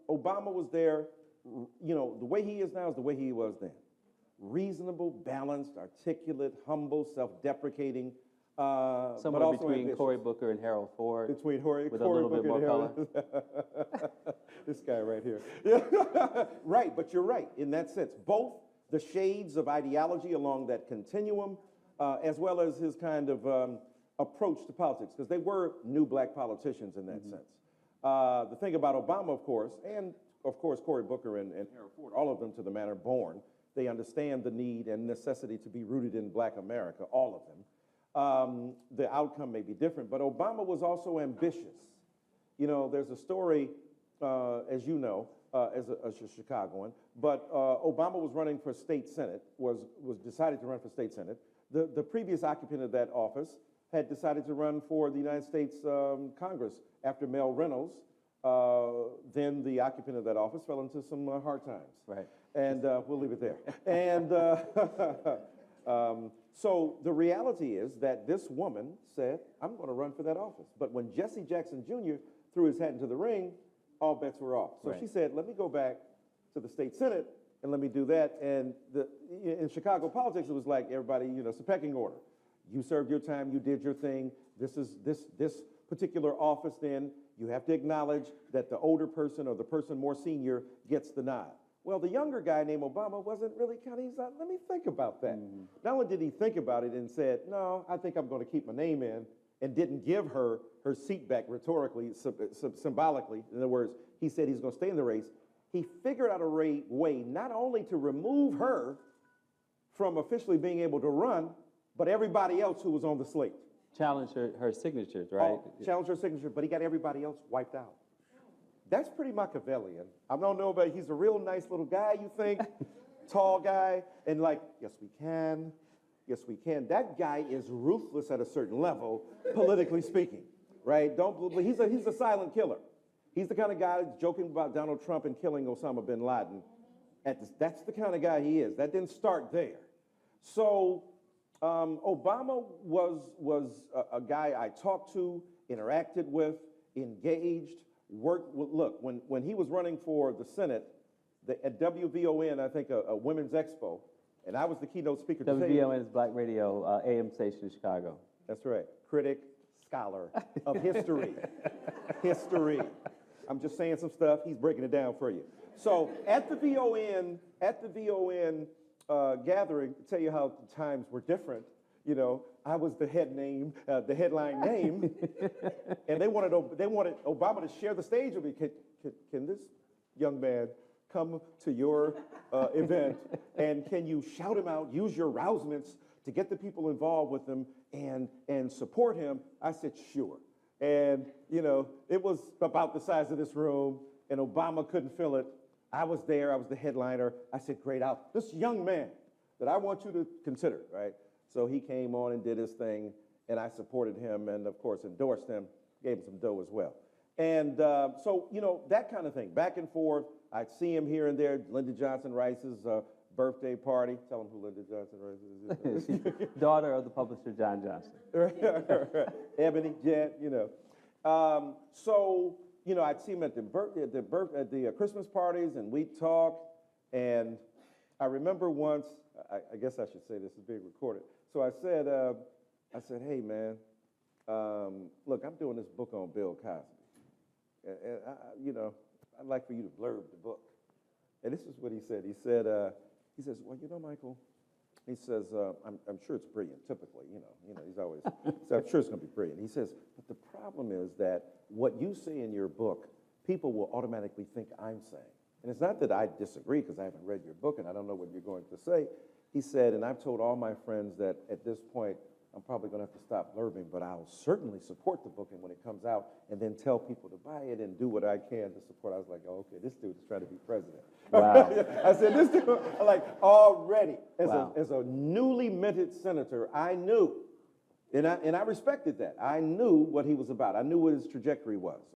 Obama was there, you know, the way he is now is the way he was then. Reasonable, balanced, articulate, humble, self-deprecating, somewhere between Cory Booker and Harold Ford. Between Cory with a little Booker bit more color. This guy right here. Yeah. Right, but you're right in that sense. Both the shades of ideology along that continuum, as well as his kind of approach to politics, because they were new black politicians in that sense. The thing about Obama, of course, and of course Cory Booker and Harold Ford, all of them to the manner born, they understand the need and necessity to be rooted in black America, all of them. The outcome may be different, but Obama was also ambitious. You know, there's a story, as you know, as a Chicagoan, but Obama was running for state senate, was decided to run for state senate. The previous occupant of that office had decided to run for the United States Congress after Mel Reynolds, then the occupant of that office, fell into some hard times. Right. And we'll leave it there. And so the reality is that this woman said, I'm going to run for that office. But when Jesse Jackson Jr. threw his hat into the ring, all bets were off. So she said, let me go back to the state senate and let me do that. And in Chicago politics, it was like everybody, you know, it's a pecking order. You served your time, you did your thing. This particular office, then you have to acknowledge that the older person or the person more senior gets the nod. Well, the younger guy named Obama wasn't really he's like, let me think about that. Not only did he think about it and said, no, I think I'm going to keep my name in, and didn't give her seat back rhetorically, symbolically. In other words, he said he's going to stay in the race. He figured out a way not only to remove her from officially being able to run, but everybody else who was on the slate. Challenge her signatures, right? Challenge her signature, but he got everybody else wiped out. That's pretty Machiavellian. I don't know, but he's a real nice little guy, you think, tall guy, and like, yes, we can. Yes, we can. That guy is ruthless at a certain level, politically speaking, right? He's a silent killer. He's the kind of guy that's joking about Donald Trump and killing Osama bin Laden. That's the kind of guy he is. That didn't start there. So Obama was a guy I talked to, interacted with, engaged, worked with. Look, when he was running for the Senate, at WVON, I think a women's expo, and I was the keynote speaker. WVON is Black Radio, AM station in Chicago. That's right. Critic, scholar of history. History. I'm just saying some stuff. He's breaking it down for you. So at the VON gathering, to tell you how the times were different, you know, I was the headline name, and they wanted Obama to share the stage with me. Can this young man come to your event, and can you shout him out, use your rousements to get the people involved with him and support him? I said, sure. And, you know, it was about the size of this room, and Obama couldn't fill it. I was there, I was the headliner. I said, great, this young man that I want you to consider, right? So he came on and did his thing, and I supported him and, of course, endorsed him, gave him some dough as well. And so, you know, that kind of thing, back and forth. I'd see him here and there, Lyndon Johnson Rice's birthday party. Tell him who Lyndon Johnson Rice is. Daughter of the publisher, John Johnson. Ebony, Jet, you know. So, you know, I'd see him at the Christmas parties, and we'd talk. And I remember once, I guess I should say this is being recorded. So I said, hey, man, look, I'm doing this book on Bill Cosby. And you know, I'd like for you to blurb the book. And this is what he said. He says, well, you know, Michael, he says, I'm sure it's brilliant, typically, you know, he's always, so I'm sure it's going to be brilliant. He says, but the problem is that what you say in your book, people will automatically think I'm saying. And it's not that I disagree, because I haven't read your book and I don't know what you're going to say. He said, and I've told all my friends that at this point, I'm probably going to have to stop blurbing, but I'll certainly support the book, and when it comes out, and then tell people to buy it and do what I can to support. I was like, oh, okay, this dude is trying to be president. Wow. I said, this dude, like, already, as a newly minted senator, I knew, and I respected that. I knew what he was about. I knew what his trajectory was.